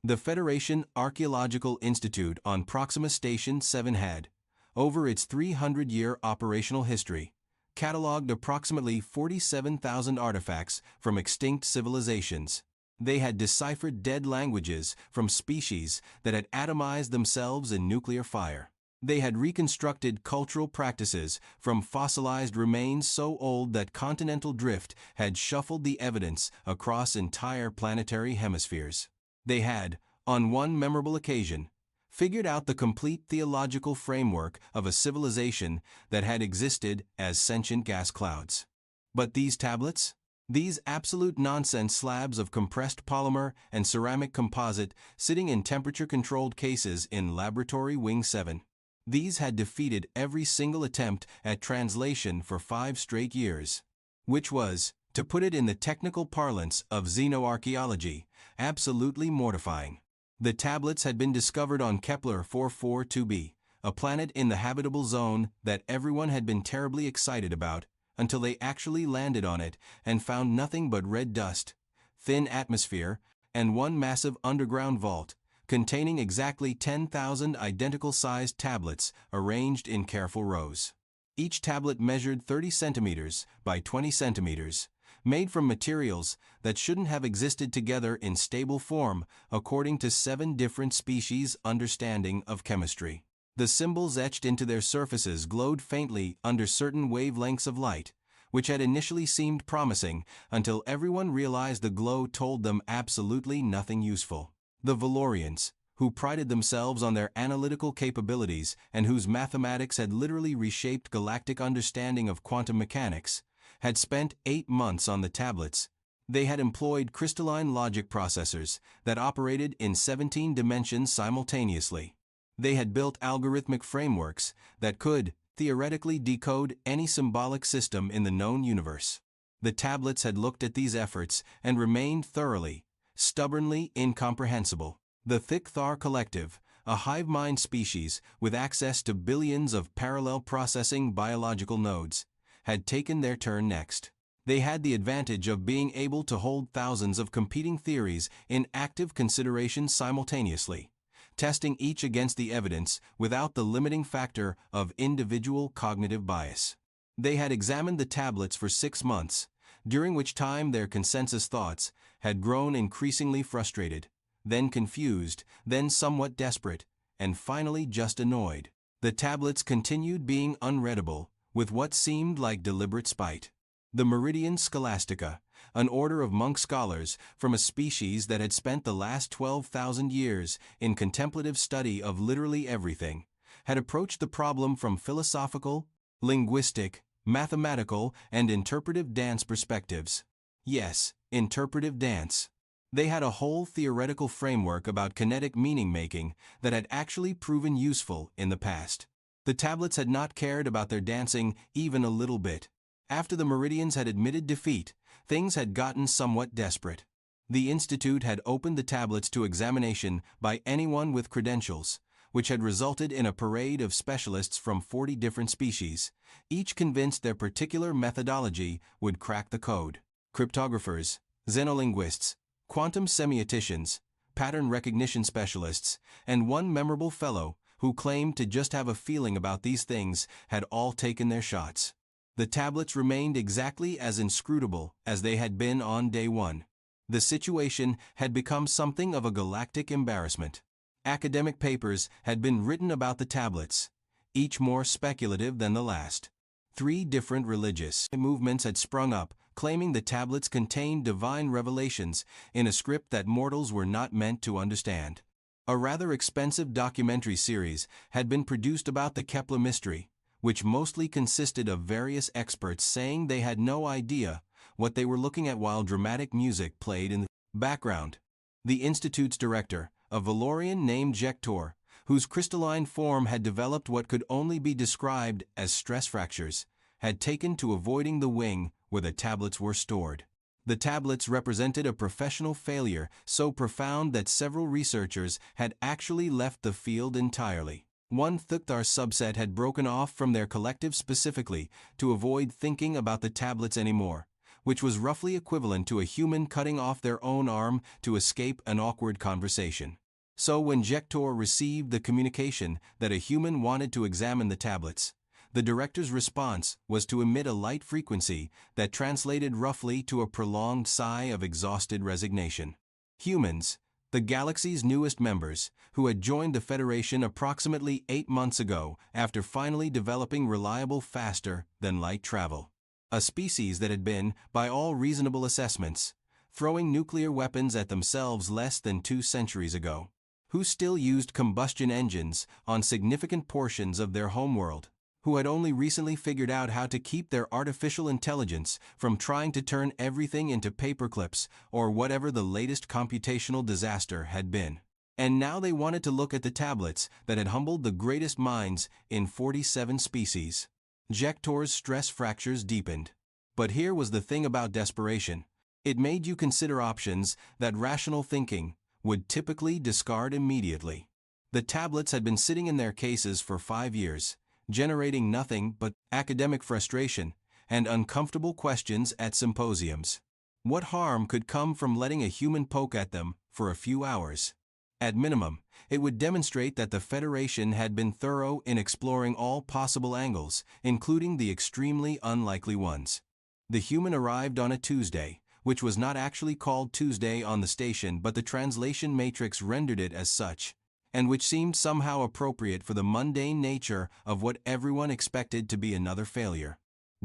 The Federation Archaeological Institute on Proxima Station 7 had, over its 300-year operational history, catalogued approximately 47,000 artifacts from extinct civilizations. They had deciphered dead languages from species that had atomized themselves in nuclear fire. They had reconstructed cultural practices from fossilized remains so old that continental drift had shuffled the evidence across entire planetary hemispheres. They had, on one memorable occasion, figured out the complete theological framework of a civilization that had existed as sentient gas clouds. But these tablets? These absolute nonsense slabs of compressed polymer and ceramic composite sitting in temperature-controlled cases in Laboratory Wing 7. These had defeated every single attempt at translation for 5 straight years, which was, to put it in the technical parlance of xenoarchaeology, absolutely mortifying. The tablets had been discovered on Kepler 442b, a planet in the habitable zone that everyone had been terribly excited about, until they actually landed on it and found nothing but red dust, thin atmosphere, and one massive underground vault, containing exactly 10,000 identical-sized tablets arranged in careful rows. Each tablet measured 30 centimeters by 20 centimeters, made from materials that shouldn't have existed together in stable form according to 7 different species' understanding of chemistry. The symbols etched into their surfaces glowed faintly under certain wavelengths of light, which had initially seemed promising until everyone realized the glow told them absolutely nothing useful. The Valorians, who prided themselves on their analytical capabilities and whose mathematics had literally reshaped galactic understanding of quantum mechanics, had spent 8 months on the tablets. They had employed crystalline logic processors that operated in 17 dimensions simultaneously. They had built algorithmic frameworks that could, theoretically, decode any symbolic system in the known universe. The tablets had looked at these efforts and remained thoroughly, stubbornly incomprehensible. The Thick Thar Collective, a hive mind species with access to billions of parallel processing biological nodes, had taken their turn next. They had the advantage of being able to hold thousands of competing theories in active consideration simultaneously, testing each against the evidence without the limiting factor of individual cognitive bias. They had examined the tablets for 6 months, during which time their consensus thoughts had grown increasingly frustrated, then confused, then somewhat desperate, and finally just annoyed. The tablets continued being unreadable, with what seemed like deliberate spite. The Meridian Scholastica, an order of monk scholars from a species that had spent the last 12,000 years in contemplative study of literally everything, had approached the problem from philosophical, linguistic, mathematical, and interpretive dance perspectives. Yes, interpretive dance. They had a whole theoretical framework about kinetic meaning-making that had actually proven useful in the past. The tablets had not cared about their dancing even a little bit. After the Meridians had admitted defeat, things had gotten somewhat desperate. The Institute had opened the tablets to examination by anyone with credentials, which had resulted in a parade of specialists from 40 different species, each convinced their particular methodology would crack the code. Cryptographers, xenolinguists, quantum semioticians, pattern recognition specialists, and one memorable fellow who claimed to just have a feeling about these things had all taken their shots. The tablets remained exactly as inscrutable as they had been on day 1. The situation had become something of a galactic embarrassment. Academic papers had been written about the tablets, each more speculative than the last. 3 different religious movements had sprung up, claiming the tablets contained divine revelations in a script that mortals were not meant to understand. A rather expensive documentary series had been produced about the Kepler mystery, which mostly consisted of various experts saying they had no idea what they were looking at while dramatic music played in the background. The Institute's director, a Valorian named Jektor, whose crystalline form had developed what could only be described as stress fractures, had taken to avoiding the wing where the tablets were stored. The tablets represented a professional failure so profound that several researchers had actually left the field entirely. One Thukthar subset had broken off from their collective specifically to avoid thinking about the tablets anymore, which was roughly equivalent to a human cutting off their own arm to escape an awkward conversation. So when Jektor received the communication that a human wanted to examine the tablets, the director's response was to emit a light frequency that translated roughly to a prolonged sigh of exhausted resignation. Humans, the galaxy's newest members, who had joined the Federation approximately 8 months ago after finally developing reliable faster-than-light travel. A species that had been, by all reasonable assessments, throwing nuclear weapons at themselves less than 2 centuries ago, who still used combustion engines on significant portions of their homeworld, who had only recently figured out how to keep their artificial intelligence from trying to turn everything into paperclips or whatever the latest computational disaster had been. And now they wanted to look at the tablets that had humbled the greatest minds in 47 species. Jektor's stress fractures deepened. But here was the thing about desperation. It made you consider options that rational thinking would typically discard immediately. The tablets had been sitting in their cases for 5 years, generating nothing but academic frustration and uncomfortable questions at symposiums. What harm could come from letting a human poke at them for a few hours? At minimum, it would demonstrate that the Federation had been thorough in exploring all possible angles, including the extremely unlikely ones. The human arrived on a Tuesday, which was not actually called Tuesday on the station, but the translation matrix rendered it as such, and which seemed somehow appropriate for the mundane nature of what everyone expected to be another failure.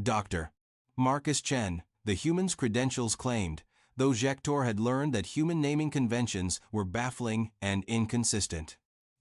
Dr. Marcus Chen, the human's credentials claimed, though Jektor had learned that human naming conventions were baffling and inconsistent.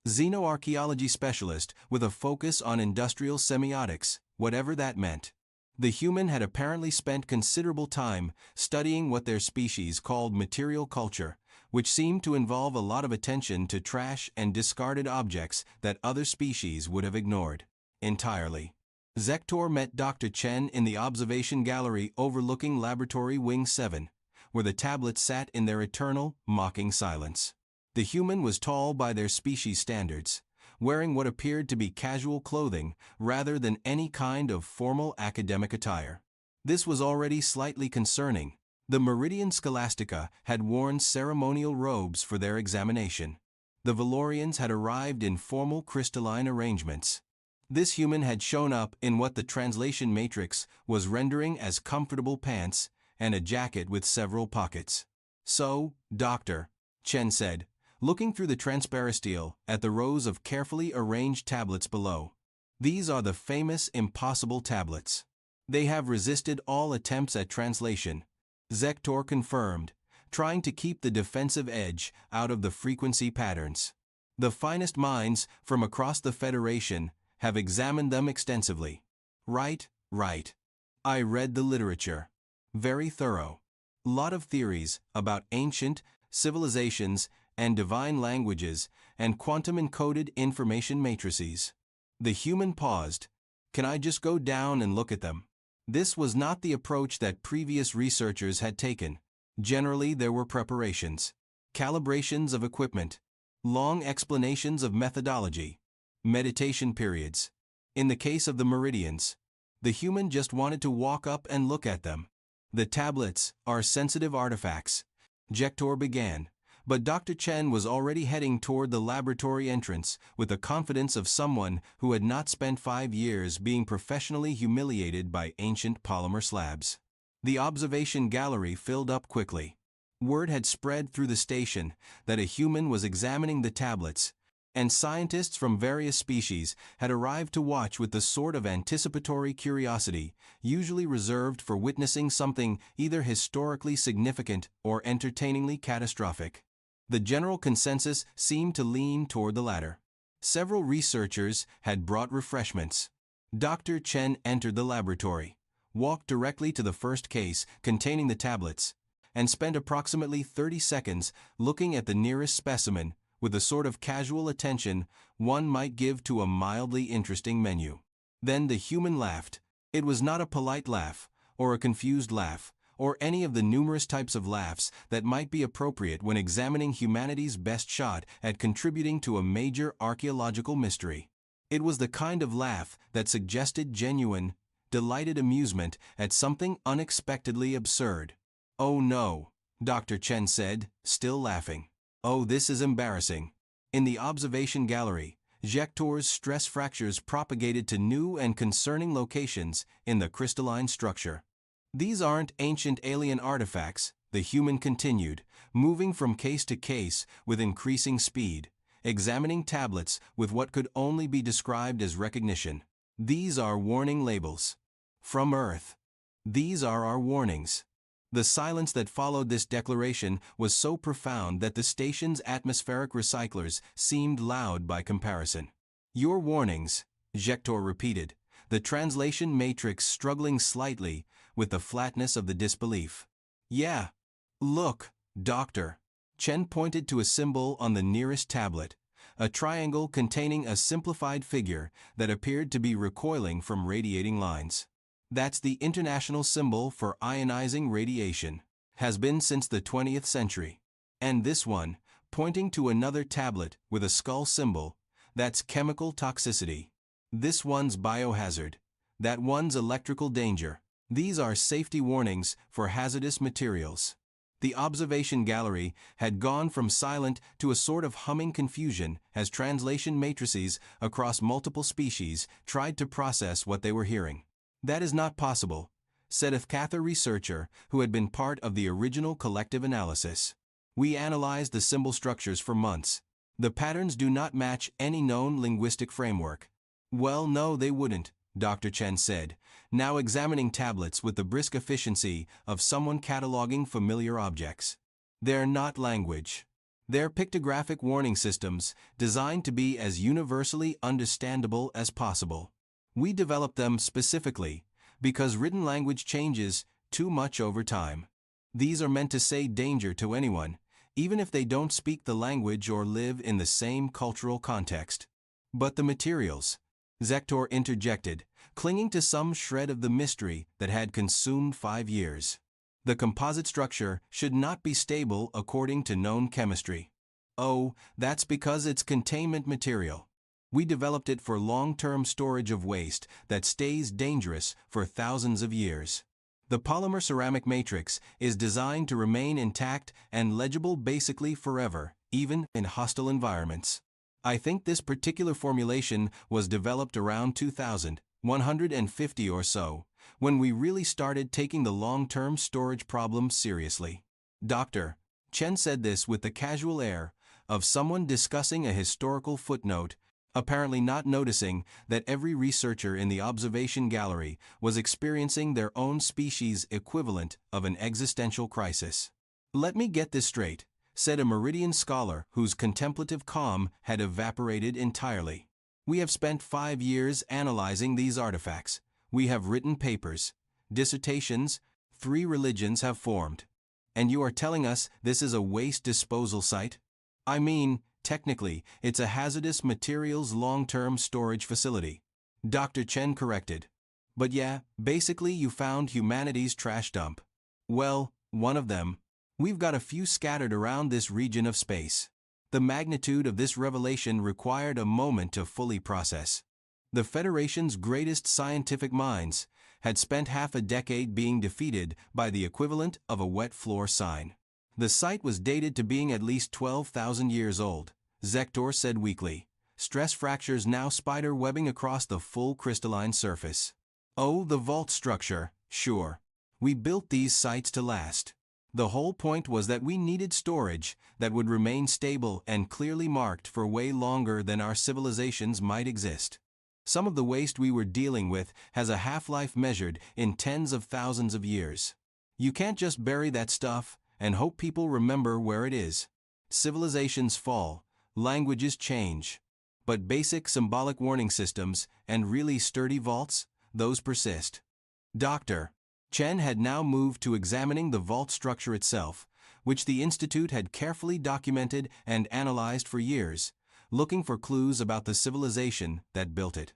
Xenoarchaeology specialist with a focus on industrial semiotics, whatever that meant. The human had apparently spent considerable time studying what their species called material culture, which seemed to involve a lot of attention to trash and discarded objects that other species would have ignored entirely. Jektor met Dr. Chen in the observation gallery overlooking Laboratory Wing 7, where the tablets sat in their eternal, mocking silence. The human was tall by their species standards, wearing what appeared to be casual clothing rather than any kind of formal academic attire. This was already slightly concerning. The Meridian Scholastica had worn ceremonial robes for their examination. The Valorians had arrived in formal crystalline arrangements. This human had shown up in what the translation matrix was rendering as comfortable pants and a jacket with several pockets. So, Dr. Chen said, looking through the transparistile at the rows of carefully arranged tablets below. These are the famous impossible tablets. They have resisted all attempts at translation, Jektor confirmed, trying to keep the defensive edge out of the frequency patterns. The finest minds from across the Federation have examined them extensively. Right. I read the literature. Very thorough. Lot of theories about ancient civilizations and divine languages and quantum-encoded information matrices. The human paused. Can I just go down and look at them? This was not the approach that previous researchers had taken. Generally, there were preparations, calibrations of equipment, long explanations of methodology, meditation periods. In the case of the Meridians, the human just wanted to walk up and look at them. The tablets are sensitive artifacts, Jektor began, but Dr. Chen was already heading toward the laboratory entrance with the confidence of someone who had not spent 5 years being professionally humiliated by ancient polymer slabs. The observation gallery filled up quickly. Word had spread through the station that a human was examining the tablets, and scientists from various species had arrived to watch with the sort of anticipatory curiosity usually reserved for witnessing something either historically significant or entertainingly catastrophic. The general consensus seemed to lean toward the latter. Several researchers had brought refreshments. Dr. Chen entered the laboratory, walked directly to the first case containing the tablets, and spent approximately 30 seconds looking at the nearest specimen with the sort of casual attention one might give to a mildly interesting menu. Then the human laughed. It was not a polite laugh, or a confused laugh, or any of the numerous types of laughs that might be appropriate when examining humanity's best shot at contributing to a major archaeological mystery. It was the kind of laugh that suggested genuine, delighted amusement at something unexpectedly absurd. "Oh no," Dr. Chen said, still laughing. "Oh, this is embarrassing." In the observation gallery, Hector's stress fractures propagated to new and concerning locations in the crystalline structure. "These aren't ancient alien artifacts," the human continued, moving from case to case with increasing speed, examining tablets with what could only be described as recognition. "These are warning labels. From Earth. These are our warnings." The silence that followed this declaration was so profound that the station's atmospheric recyclers seemed loud by comparison. "Your warnings," Hector repeated, the translation matrix struggling slightly with the flatness of the disbelief. "Yeah. Look, Doctor." Chen pointed to a symbol on the nearest tablet, a triangle containing a simplified figure that appeared to be recoiling from radiating lines. "That's the international symbol for ionizing radiation. Has been since the 20th century. And this one, pointing to another tablet with a skull symbol, that's chemical toxicity. This one's biohazard. That one's electrical danger. These are safety warnings for hazardous materials." The observation gallery had gone from silent to a sort of humming confusion as translation matrices across multiple species tried to process what they were hearing. "That is not possible," said a Cather researcher who had been part of the original collective analysis. "We analyzed the symbol structures for months. The patterns do not match any known linguistic framework." "Well, no, they wouldn't," Dr. Chen said, now examining tablets with the brisk efficiency of someone cataloging familiar objects. "They're not language. They're pictographic warning systems designed to be as universally understandable as possible. We developed them specifically because written language changes too much over time. These are meant to say danger to anyone, even if they don't speak the language or live in the same cultural context." "But the materials," Hector interjected, clinging to some shred of the mystery that had consumed 5 years. "The composite structure should not be stable according to known chemistry." "Oh, that's because it's containment material. We developed it for long-term storage of waste that stays dangerous for thousands of years. The polymer ceramic matrix is designed to remain intact and legible basically forever, even in hostile environments. I think this particular formulation was developed around 2150 or so, when we really started taking the long-term storage problem seriously." Dr. Chen said this with the casual air of someone discussing a historical footnote, apparently not noticing that every researcher in the observation gallery was experiencing their own species' equivalent of an existential crisis. "Let me get this straight," said a Meridian scholar whose contemplative calm had evaporated entirely. "We have spent 5 years analyzing these artifacts. We have written papers, dissertations, 3 religions have formed. And you are telling us this is a waste disposal site? I mean, technically, it's a hazardous materials long-term storage facility," Dr. Chen corrected. "But yeah, basically you found humanity's trash dump." "Well, one of them. We've got a few scattered around this region of space." The magnitude of this revelation required a moment to fully process. The Federation's greatest scientific minds had spent half a decade being defeated by the equivalent of a wet floor sign. The site was dated to being at least 12,000 years old, Hector said weakly. Stress fractures now spider webbing across the full crystalline surface. "Oh, the vault structure, sure. We built these sites to last. The whole point was that we needed storage that would remain stable and clearly marked for way longer than our civilizations might exist. Some of the waste we were dealing with has a half-life measured in tens of thousands of years. You can't just bury that stuff and hope people remember where it is. Civilizations fall, languages change. But basic symbolic warning systems and really sturdy vaults, those persist." Dr. Chen had now moved to examining the vault structure itself, which the Institute had carefully documented and analyzed for years, looking for clues about the civilization that built it.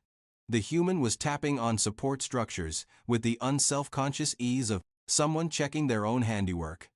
The human was tapping on support structures with the unself-conscious ease of someone checking their own handiwork.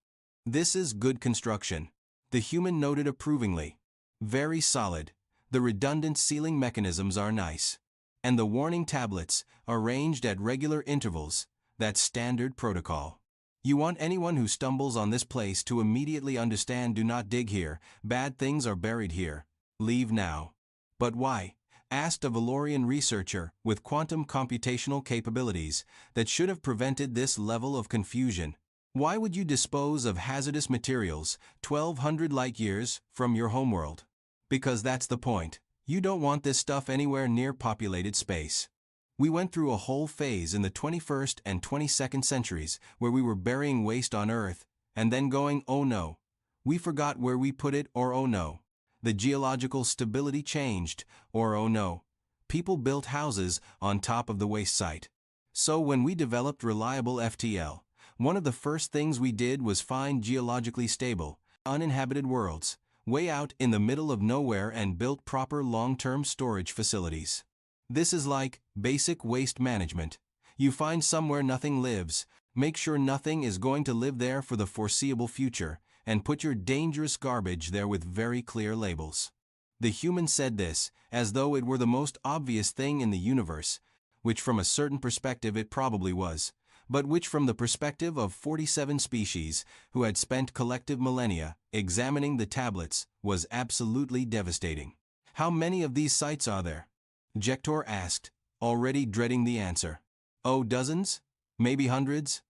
"This is good construction," the human noted approvingly. "Very solid. The redundant sealing mechanisms are nice. And the warning tablets, arranged at regular intervals, that's standard protocol. You want anyone who stumbles on this place to immediately understand: do not dig here, bad things are buried here, leave now. But why? Asked a Valorian researcher with quantum computational capabilities that should have prevented this level of confusion. Why would you dispose of hazardous materials 1,200 light-years from your homeworld? Because that's the point. You don't want this stuff anywhere near populated space. We went through a whole phase in the 21st and 22nd centuries where we were burying waste on Earth, and then going, oh no, we forgot where we put it, or oh no, the geological stability changed, or oh no, people built houses on top of the waste site. So when we developed Reliable FTL, one of the first things we did was find geologically stable, uninhabited worlds, way out in the middle of nowhere, and built proper long-term storage facilities. This is like basic waste management. You find somewhere nothing lives, make sure nothing is going to live there for the foreseeable future, and put your dangerous garbage there with very clear labels. The human said this as though it were the most obvious thing in the universe, which from a certain perspective it probably was, but which from the perspective of 47 species who had spent collective millennia examining the tablets was absolutely devastating. How many of these sites are there? Jektor asked, already dreading the answer. Oh, dozens? Maybe hundreds?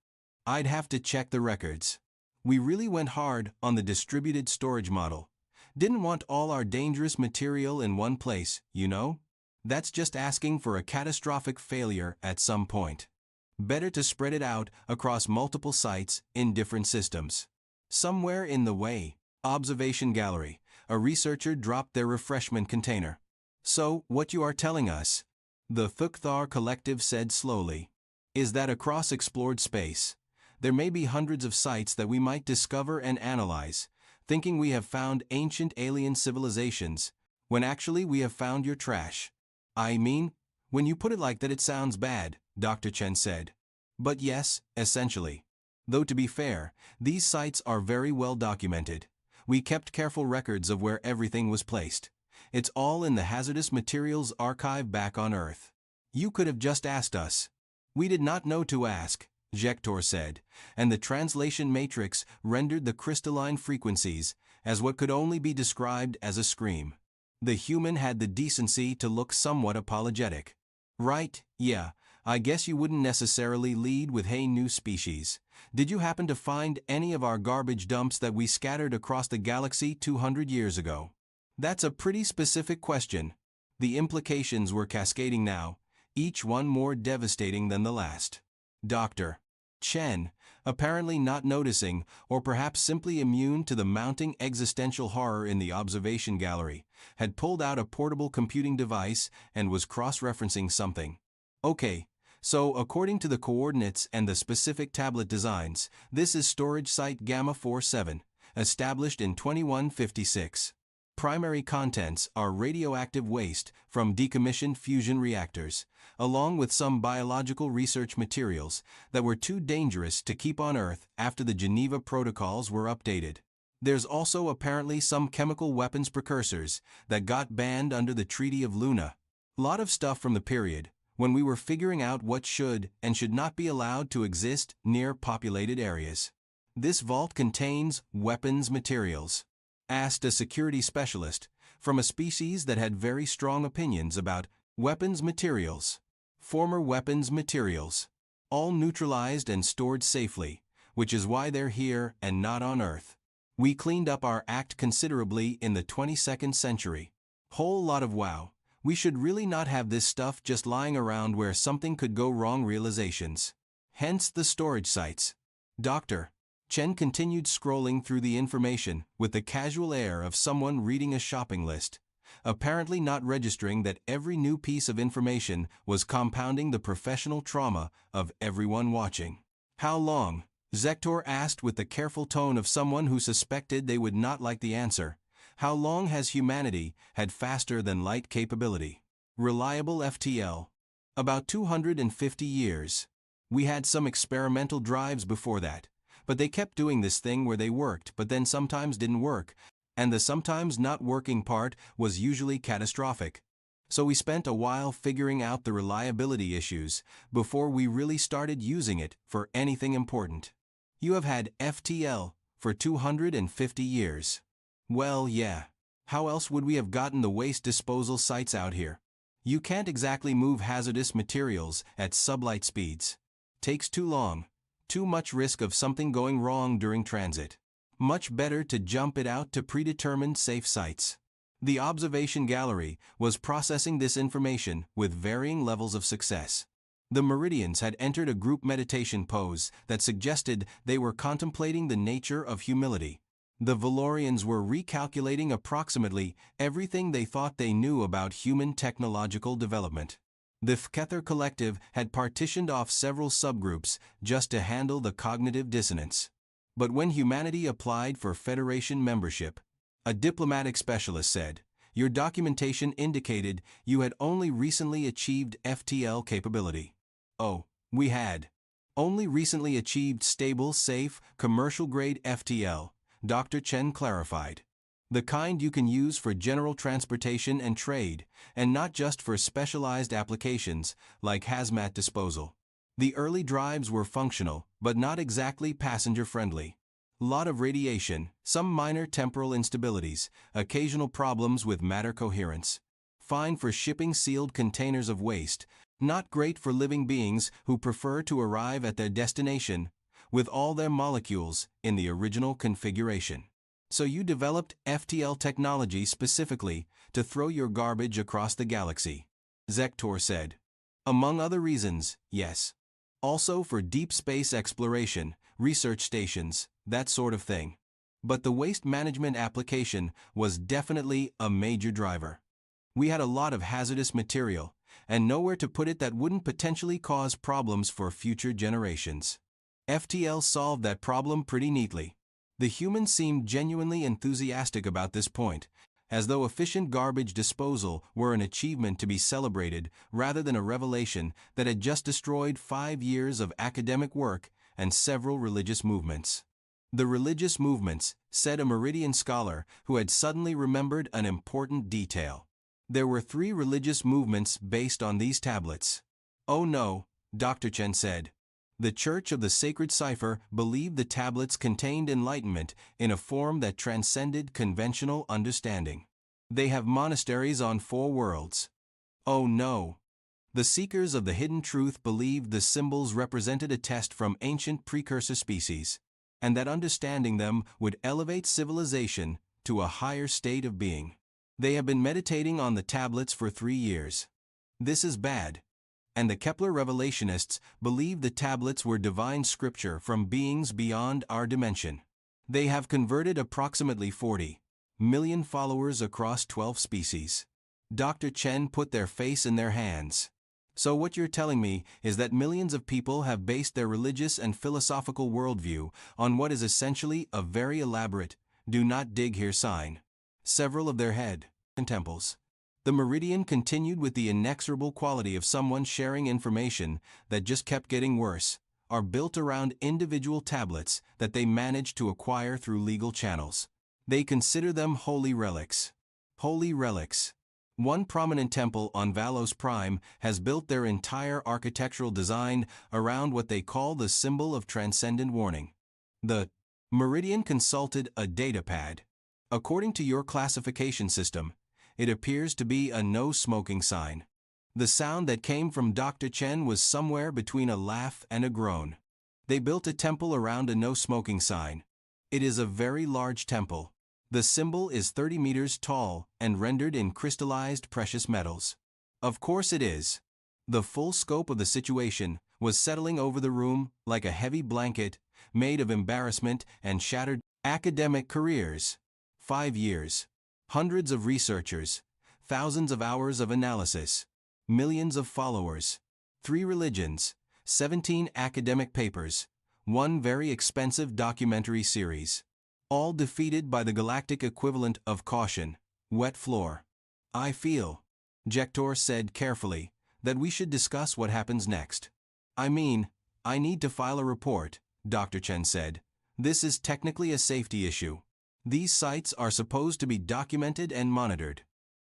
I'd have to check the records. We really went hard on the distributed storage model. Didn't want all our dangerous material in one place, you know? That's just asking for a catastrophic failure at some point. Better to spread it out across multiple sites in different systems. Somewhere in the way, observation gallery, a researcher dropped their refreshment container. So, what you are telling us, the Thukthar Collective said slowly, is that across explored space, there may be hundreds of sites that we might discover and analyze, thinking we have found ancient alien civilizations, when actually we have found your trash. I mean, when you put it like that it sounds bad, Dr. Chen said. But yes, essentially. Though to be fair, these sites are very well documented. We kept careful records of where everything was placed. It's all in the Hazardous Materials Archive back on Earth. You could have just asked us. We did not know to ask, Jektor said, and the translation matrix rendered the crystalline frequencies as what could only be described as a scream. The human had the decency to look somewhat apologetic. Right, yeah, I guess you wouldn't necessarily lead with "Hey, new species. Did you happen to find any of our garbage dumps that we scattered across the galaxy 200 years ago? That's a pretty specific question. The implications were cascading now, each one more devastating than the last. Dr. Chen, apparently not noticing, or perhaps simply immune to the mounting existential horror in the observation gallery, had pulled out a portable computing device and was cross-referencing something. Okay, so according to the coordinates and the specific tablet designs, this is storage site Gamma 47, established in 2156. Primary contents are radioactive waste from decommissioned fusion reactors, along with some biological research materials that were too dangerous to keep on Earth after the Geneva Protocols were updated. There's also apparently some chemical weapons precursors that got banned under the Treaty of Luna. Lot of stuff from the period when we were figuring out what should and should not be allowed to exist near populated areas. This vault contains weapons materials. Asked a security specialist from a species that had very strong opinions about weapons materials. Former weapons materials. All neutralized and stored safely, which is why they're here and not on Earth. We cleaned up our act considerably in the 22nd century. Whole lot of wow, we should really not have this stuff just lying around where something could go wrong realizations. Hence the storage sites. Dr. Chen continued scrolling through the information with the casual air of someone reading a shopping list, apparently not registering that every new piece of information was compounding the professional trauma of everyone watching. How long? Jektor asked with the careful tone of someone who suspected they would not like the answer. How long has humanity had faster-than-light capability? Reliable FTL. About 250 years. We had some experimental drives before that. But they kept doing this thing where they worked but then sometimes didn't work, and the sometimes not working part was usually catastrophic. So we spent a while figuring out the reliability issues before we really started using it for anything important. You have had FTL for 250 years. Well, yeah. How else would we have gotten the waste disposal sites out here? You can't exactly move hazardous materials at sublight speeds. Takes too long. Too much risk of something going wrong during transit. Much better to jump it out to predetermined safe sites. The observation gallery was processing this information with varying levels of success. The Meridians had entered a group meditation pose that suggested they were contemplating the nature of humility. The Valorians were recalculating approximately everything they thought they knew about human technological development. The Fkether collective had partitioned off several subgroups just to handle the cognitive dissonance. But when humanity applied for Federation membership, a diplomatic specialist said, "Your documentation indicated you had only recently achieved FTL capability." Oh, we had. Only recently achieved stable, safe, commercial-grade FTL, Dr. Chen clarified. The kind you can use for general transportation and trade, and not just for specialized applications like hazmat disposal. The early drives were functional, but not exactly passenger-friendly. Lot of radiation, some minor temporal instabilities, occasional problems with matter coherence. Fine for shipping sealed containers of waste, not great for living beings who prefer to arrive at their destination with all their molecules in the original configuration. So you developed FTL technology specifically to throw your garbage across the galaxy, Zektor said. Among other reasons, yes. Also for deep space exploration, research stations, that sort of thing. But the waste management application was definitely a major driver. We had a lot of hazardous material, and nowhere to put it that wouldn't potentially cause problems for future generations. FTL solved that problem pretty neatly. The humans seemed genuinely enthusiastic about this point, as though efficient garbage disposal were an achievement to be celebrated rather than a revelation that had just destroyed 5 years of academic work and several religious movements. The religious movements, said a Meridian scholar who had suddenly remembered an important detail. There were 3 religious movements based on these tablets. Oh no, Dr. Chen said. The Church of the Sacred Cipher believed the tablets contained enlightenment in a form that transcended conventional understanding. They have monasteries on 4 worlds. Oh no. The seekers of the hidden truth believed the symbols represented a test from ancient precursor species, and that understanding them would elevate civilization to a higher state of being. They have been meditating on the tablets for 3 years. This is bad. And the Kepler revelationists believed the tablets were divine scripture from beings beyond our dimension. They have converted approximately 40 million followers across 12 species. Dr. Chen put their face in their hands. So what you're telling me is that millions of people have based their religious and philosophical worldview on what is essentially a very elaborate, do not dig here sign. Several of their head and temples. The Meridian continued with the inexorable quality of someone sharing information that just kept getting worse, are built around individual tablets that they managed to acquire through legal channels. They consider them holy relics. Holy relics. One prominent temple on Valos Prime has built their entire architectural design around what they call the symbol of transcendent warning. The Meridian consulted a datapad. According to your classification system, it appears to be a no-smoking sign. The sound that came from Dr. Chen was somewhere between a laugh and a groan. They built a temple around a no-smoking sign. It is a very large temple. The symbol is 30 meters tall and rendered in crystallized precious metals. Of course it is. The full scope of the situation was settling over the room like a heavy blanket made of embarrassment and shattered academic careers. 5 years. Hundreds of researchers, thousands of hours of analysis, millions of followers, 3 religions, 17 academic papers, 1 very expensive documentary series. All defeated by the galactic equivalent of caution, wet floor. I feel, Jektor said carefully, that we should discuss what happens next. I need to file a report, Dr. Chen said. This is technically a safety issue. These sites are supposed to be documented and monitored.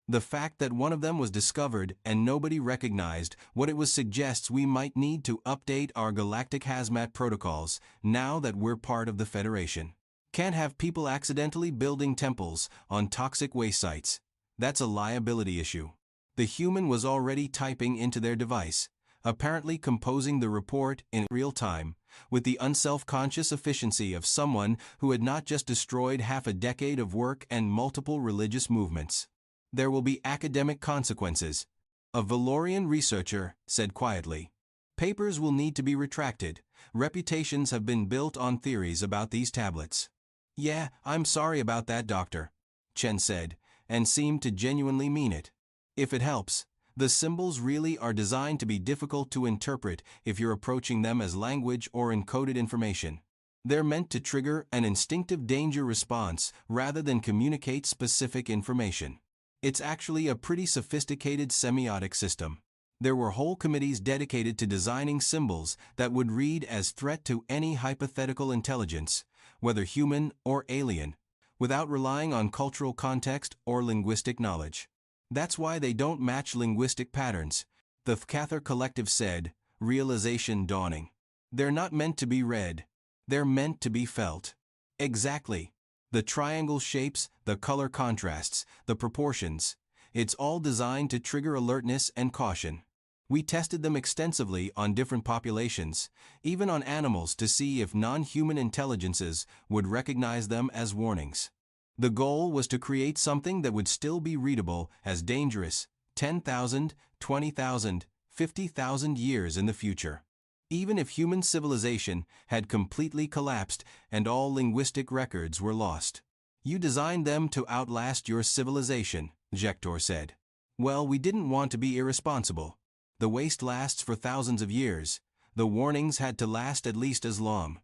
The fact that one of them was discovered and nobody recognized what it was suggests we might need to update our galactic hazmat protocols now that we're part of the Federation. Can't have people accidentally building temples on toxic waste sites. That's a liability issue. The human was already typing into their device, apparently composing the report in real time, with the unself-conscious efficiency of someone who had not just destroyed half a decade of work and multiple religious movements. There will be academic consequences, a Valorian researcher said quietly. Papers will need to be retracted. Reputations have been built on theories about these tablets. Yeah, I'm sorry about that, Doctor, Chen said, and seemed to genuinely mean it. If it helps, the symbols really are designed to be difficult to interpret if you're approaching them as language or encoded information. They're meant to trigger an instinctive danger response rather than communicate specific information. It's actually a pretty sophisticated semiotic system. There were whole committees dedicated to designing symbols that would read as threat to any hypothetical intelligence, whether human or alien, without relying on cultural context or linguistic knowledge. That's why they don't match linguistic patterns, the Cather Collective said, realization dawning. They're not meant to be read. They're meant to be felt. Exactly. The triangle shapes, the color contrasts, the proportions. It's all designed to trigger alertness and caution. We tested them extensively on different populations, even on animals, to see if non-human intelligences would recognize them as warnings. The goal was to create something that would still be readable as dangerous 10,000, 20,000, 50,000 years in the future. Even if human civilization had completely collapsed and all linguistic records were lost. You designed them to outlast your civilization, Jector said. Well, we didn't want to be irresponsible. The waste lasts for thousands of years. The warnings had to last at least as long.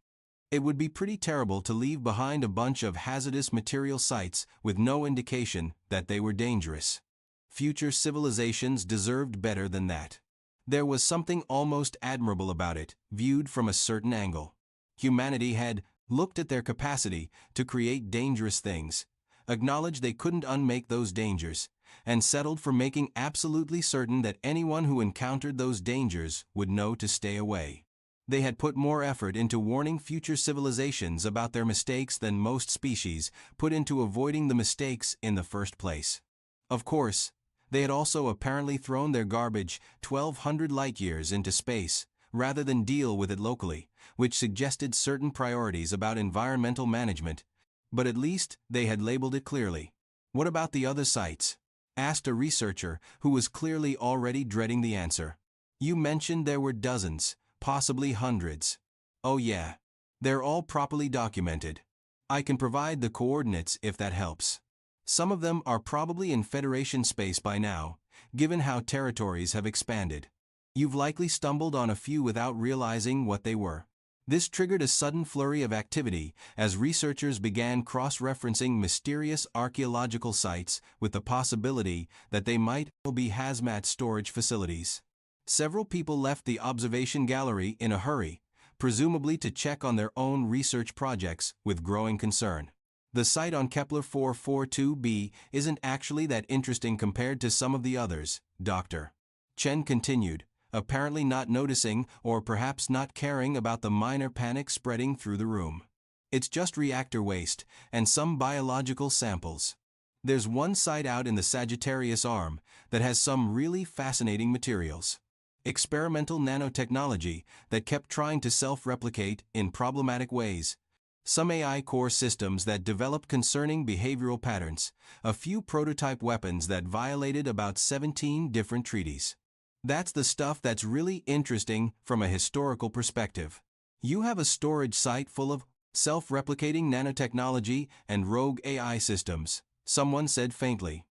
It would be pretty terrible to leave behind a bunch of hazardous material sites with no indication that they were dangerous. Future civilizations deserved better than that. There was something almost admirable about it, viewed from a certain angle. Humanity had looked at their capacity to create dangerous things, acknowledged they couldn't unmake those dangers, and settled for making absolutely certain that anyone who encountered those dangers would know to stay away. They had put more effort into warning future civilizations about their mistakes than most species put into avoiding the mistakes in the first place. Of course, they had also apparently thrown their garbage 1,200 light-years into space, rather than deal with it locally, which suggested certain priorities about environmental management, but at least they had labeled it clearly. What about the other sites? Asked a researcher who was clearly already dreading the answer. You mentioned there were dozens, possibly hundreds. Oh yeah. They're all properly documented. I can provide the coordinates if that helps. Some of them are probably in Federation space by now, given how territories have expanded. You've likely stumbled on a few without realizing what they were. This triggered a sudden flurry of activity as researchers began cross-referencing mysterious archaeological sites with the possibility that they might be hazmat storage facilities. Several people left the observation gallery in a hurry, presumably to check on their own research projects with growing concern. The site on Kepler 442b isn't actually that interesting compared to some of the others, Dr. Chen continued, apparently not noticing or perhaps not caring about the minor panic spreading through the room. It's just reactor waste and some biological samples. There's one site out in the Sagittarius Arm that has some really fascinating materials. Experimental nanotechnology that kept trying to self-replicate in problematic ways. Some AI core systems that developed concerning behavioral patterns, a few prototype weapons that violated about 17 different treaties. That's the stuff that's really interesting from a historical perspective. You have a storage site full of self-replicating nanotechnology and rogue AI systems, someone said faintly.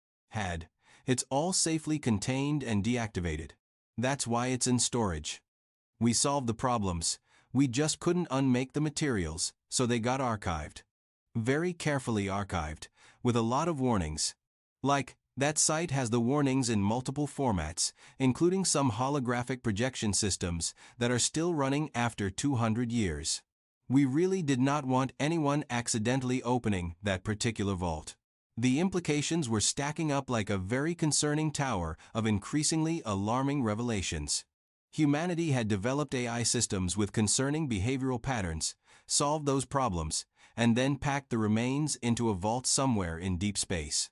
It's all safely contained and deactivated. That's why it's in storage. We solved the problems. We just couldn't unmake the materials, so they got archived. Very carefully archived, with a lot of warnings. Like, that site has the warnings in multiple formats, including some holographic projection systems that are still running after 200 years. We really did not want anyone accidentally opening that particular vault. The implications were stacking up like a very concerning tower of increasingly alarming revelations. Humanity had developed AI systems with concerning behavioral patterns, solved those problems, and then packed the remains into a vault somewhere in deep space.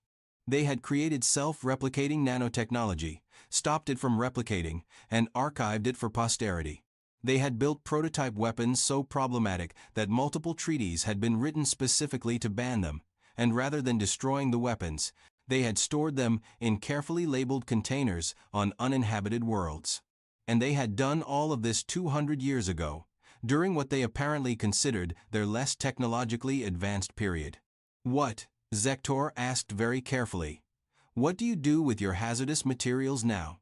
They had created self-replicating nanotechnology, stopped it from replicating, and archived it for posterity. They had built prototype weapons so problematic that multiple treaties had been written specifically to ban them, and rather than destroying the weapons, they had stored them in carefully labeled containers on uninhabited worlds. And they had done all of this 200 years ago, during what they apparently considered their less technologically advanced period. What? Zektor asked very carefully. What do you do with your hazardous materials now?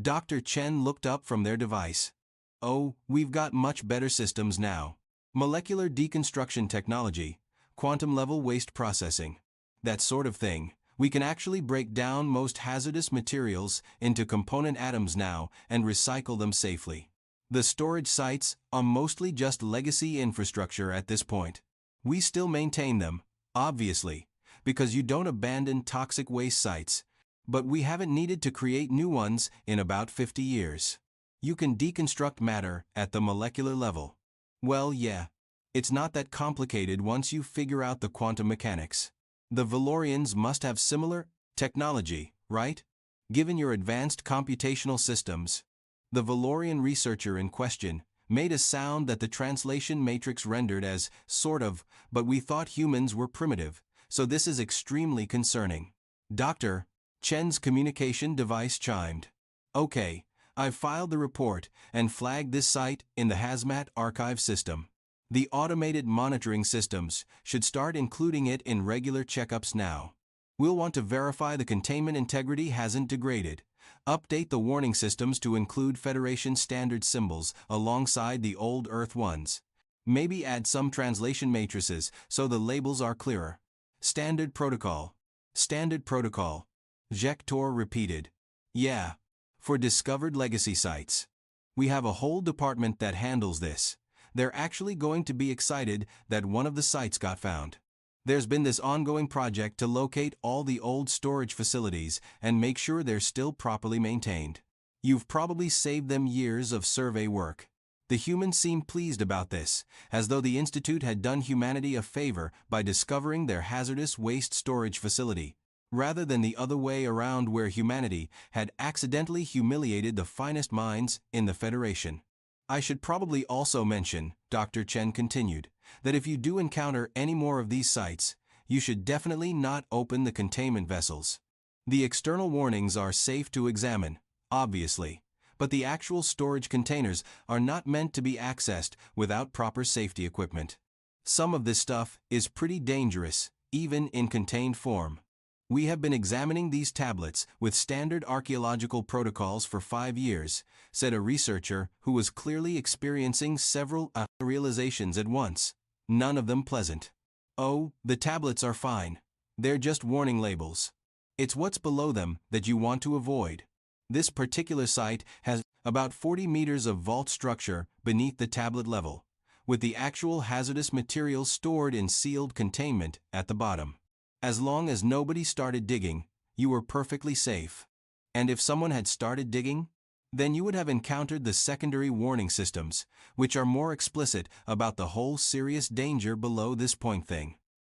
Dr. Chen looked up from their device. Oh, we've got much better systems now. Molecular deconstruction technology, quantum-level waste processing. That sort of thing. We can actually break down most hazardous materials into component atoms now and recycle them safely. The storage sites are mostly just legacy infrastructure at this point. We still maintain them, obviously, because you don't abandon toxic waste sites, but we haven't needed to create new ones in about 50 years. You can deconstruct matter at the molecular level. Well, yeah. It's not that complicated once you figure out the quantum mechanics. The Valorians must have similar technology, right? Given your advanced computational systems. The Valorian researcher in question made a sound that the translation matrix rendered as sort of, but we thought humans were primitive, so this is extremely concerning. Dr. Chen's communication device chimed. Okay, I've filed the report and flagged this site in the Hazmat archive system. The automated monitoring systems should start including it in regular checkups now. We'll want to verify the containment integrity hasn't degraded. Update the warning systems to include Federation standard symbols alongside the old Earth ones. Maybe add some translation matrices so the labels are clearer. Standard protocol. Standard protocol. Zektor repeated. Yeah. For discovered legacy sites. We have a whole department that handles this. They're actually going to be excited that one of the sites got found. There's been this ongoing project to locate all the old storage facilities and make sure they're still properly maintained. You've probably saved them years of survey work. The humans seem pleased about this, as though the Institute had done humanity a favor by discovering their hazardous waste storage facility, rather than the other way around where humanity had accidentally humiliated the finest minds in the Federation. I should probably also mention, Dr. Chen continued, that if you do encounter any more of these sites, you should definitely not open the containment vessels. The external warnings are safe to examine, obviously, but the actual storage containers are not meant to be accessed without proper safety equipment. Some of this stuff is pretty dangerous, even in contained form. We have been examining these tablets with standard archaeological protocols for 5 years, said a researcher who was clearly experiencing several realizations at once, none of them pleasant. Oh, the tablets are fine. They're just warning labels. It's what's below them that you want to avoid. This particular site has about 40 meters of vault structure beneath the tablet level, with the actual hazardous materials stored in sealed containment at the bottom. As long as nobody started digging, you were perfectly safe. And if someone had started digging, then you would have encountered the secondary warning systems, which are more explicit about the whole serious danger below this point thing.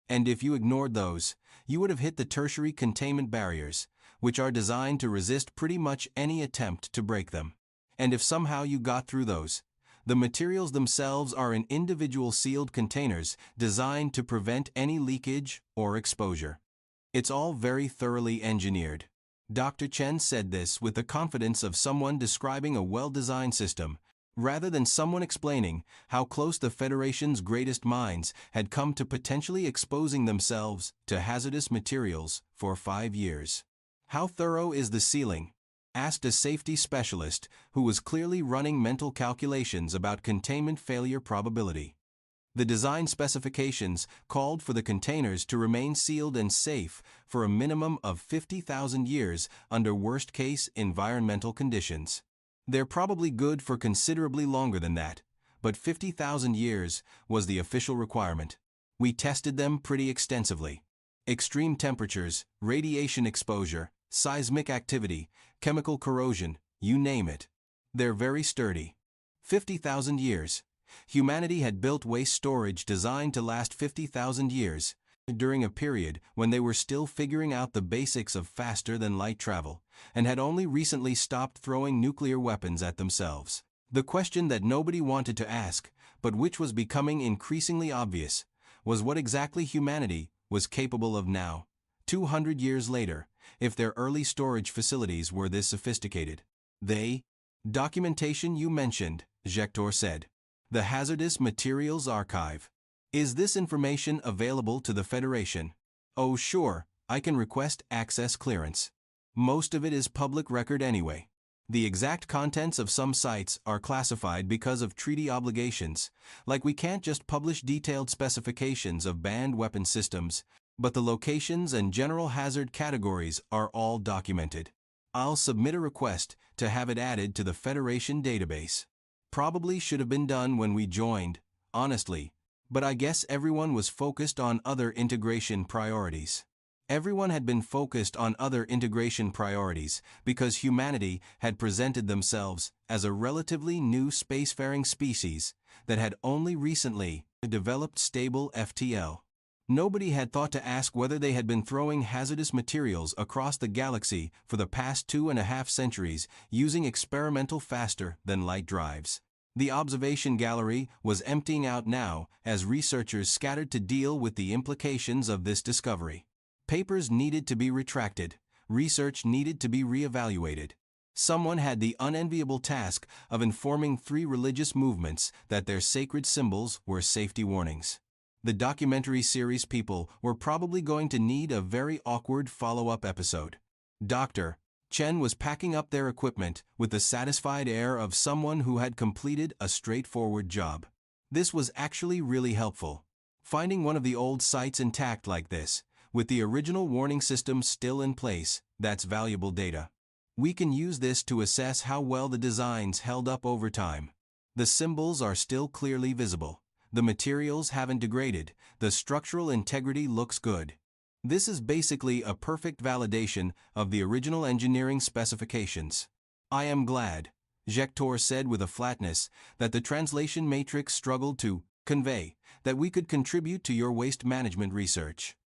And if you ignored those, you would have hit the tertiary containment barriers, which are designed to resist pretty much any attempt to break them. And if somehow you got through those, the materials themselves are in individual sealed containers designed to prevent any leakage or exposure. It's all very thoroughly engineered. Dr. Chen said this with the confidence of someone describing a well-designed system, rather than someone explaining how close the Federation's greatest minds had come to potentially exposing themselves to hazardous materials for 5 years. How thorough is the sealing? Asked a safety specialist who was clearly running mental calculations about containment failure probability. The design specifications called for the containers to remain sealed and safe for a minimum of 50,000 years under worst-case environmental conditions. They're probably good for considerably longer than that, but 50,000 years was the official requirement. We tested them pretty extensively. Extreme temperatures, radiation exposure, seismic activity, chemical corrosion, you name it. They're very sturdy. 50,000 years. Humanity had built waste storage designed to last 50,000 years, during a period when they were still figuring out the basics of faster-than-light travel, and had only recently stopped throwing nuclear weapons at themselves. The question that nobody wanted to ask, but which was becoming increasingly obvious, was what exactly humanity was capable of now, 200 years later, if their early storage facilities were this sophisticated. Documentation you mentioned, Jector said. The Hazardous Materials Archive. Is this information available to the Federation? Oh sure, I can request access clearance. Most of it is public record anyway. The exact contents of some sites are classified because of treaty obligations, like we can't just publish detailed specifications of banned weapon systems, but the locations and general hazard categories are all documented. I'll submit a request to have it added to the Federation database. Probably should have been done when we joined, honestly, but I guess everyone was focused on other integration priorities. Everyone had been focused on other integration priorities because humanity had presented themselves as a relatively new spacefaring species that had only recently developed stable FTL. Nobody had thought to ask whether they had been throwing hazardous materials across the galaxy for the past 2.5 centuries using experimental faster-than-light drives. The observation gallery was emptying out now as researchers scattered to deal with the implications of this discovery. Papers needed to be retracted, research needed to be reevaluated. Someone had the unenviable task of informing 3 religious movements that their sacred symbols were safety warnings. The documentary series people were probably going to need a very awkward follow-up episode. Dr. Chen was packing up their equipment with the satisfied air of someone who had completed a straightforward job. This was actually really helpful. Finding one of the old sites intact like this, with the original warning system still in place, that's valuable data. We can use this to assess how well the designs held up over time. The symbols are still clearly visible. The materials haven't degraded. The structural integrity looks good. This is basically a perfect validation of the original engineering specifications. I am glad, Jector said with a flatness that the translation matrix struggled to convey, that we could contribute to your waste management research.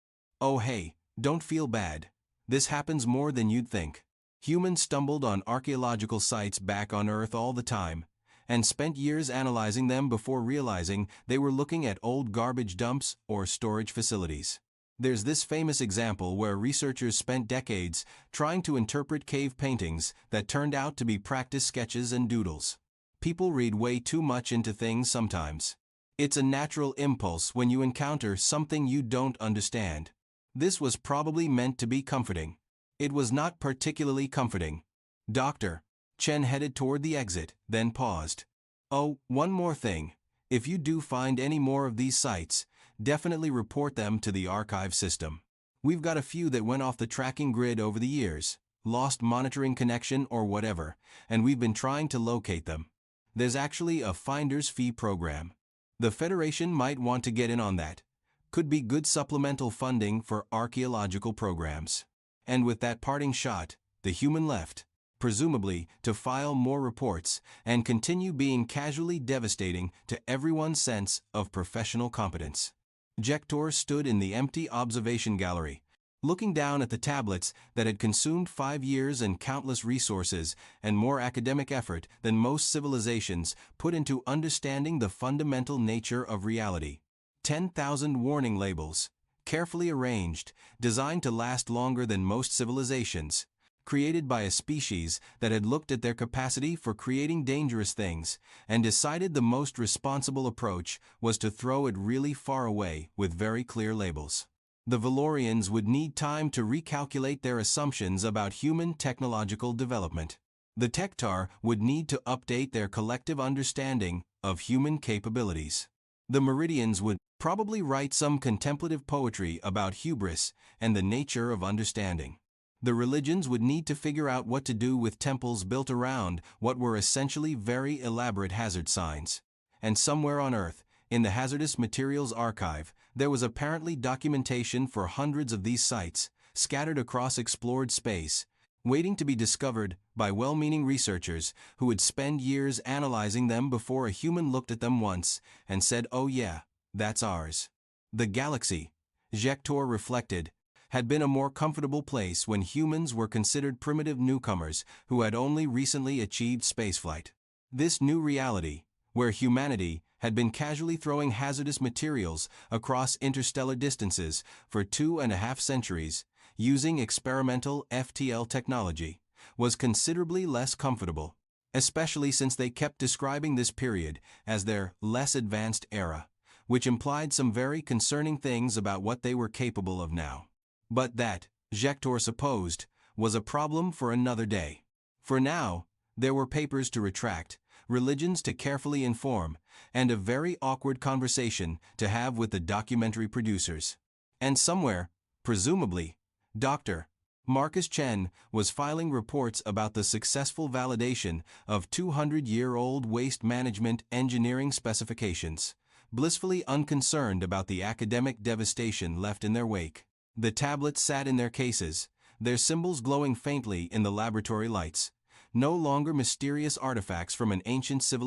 Oh hey, don't feel bad. This happens more than you'd think. Humans stumbled on archaeological sites back on Earth all the time, and spent years analyzing them before realizing they were looking at old garbage dumps or storage facilities. There's this famous example where researchers spent decades trying to interpret cave paintings that turned out to be practice sketches and doodles. People read way too much into things sometimes. It's a natural impulse when you encounter something you don't understand. This was probably meant to be comforting. It was not particularly comforting. Dr. Chen headed toward the exit, then paused. Oh, one more thing. If you do find any more of these sites, definitely report them to the archive system. We've got a few that went off the tracking grid over the years, lost monitoring connection or whatever, and we've been trying to locate them. There's actually a finder's fee program. The Federation might want to get in on that. Could be good supplemental funding for archaeological programs. And with that parting shot, the human left, presumably to file more reports and continue being casually devastating to everyone's sense of professional competence. Jector stood in the empty observation gallery, looking down at the tablets that had consumed 5 years and countless resources and more academic effort than most civilizations put into understanding the fundamental nature of reality. 10,000 warning labels, carefully arranged, designed to last longer than most civilizations, created by a species that had looked at their capacity for creating dangerous things and decided the most responsible approach was to throw it really far away with very clear labels. The Valorians would need time to recalculate their assumptions about human technological development. The Tektar would need to update their collective understanding of human capabilities. The Meridians would probably write some contemplative poetry about hubris and the nature of understanding. The religions would need to figure out what to do with temples built around what were essentially very elaborate hazard signs. And somewhere on Earth, In the Hazardous Materials Archive, there was apparently documentation for hundreds of these sites, scattered across explored space, waiting to be discovered by well-meaning researchers who would spend years analyzing them before a human looked at them once and said, "Oh yeah, that's ours." The galaxy, Jector reflected, had been a more comfortable place when humans were considered primitive newcomers who had only recently achieved spaceflight. This new reality, where humanity had been casually throwing hazardous materials across interstellar distances for 2.5 centuries, using experimental FTL technology, was considerably less comfortable, especially since they kept describing this period as their less advanced era, which implied some very concerning things about what they were capable of now. But that, Jector supposed, was a problem for another day. For now, there were papers to retract, religions to carefully inform, and a very awkward conversation to have with the documentary producers. And somewhere, presumably, Dr. Marcus Chen was filing reports about the successful validation of 200-year-old waste management engineering specifications, blissfully unconcerned about the academic devastation left in their wake. The tablets sat in their cases, their symbols glowing faintly in the laboratory lights, no longer mysterious artifacts from an ancient civilization.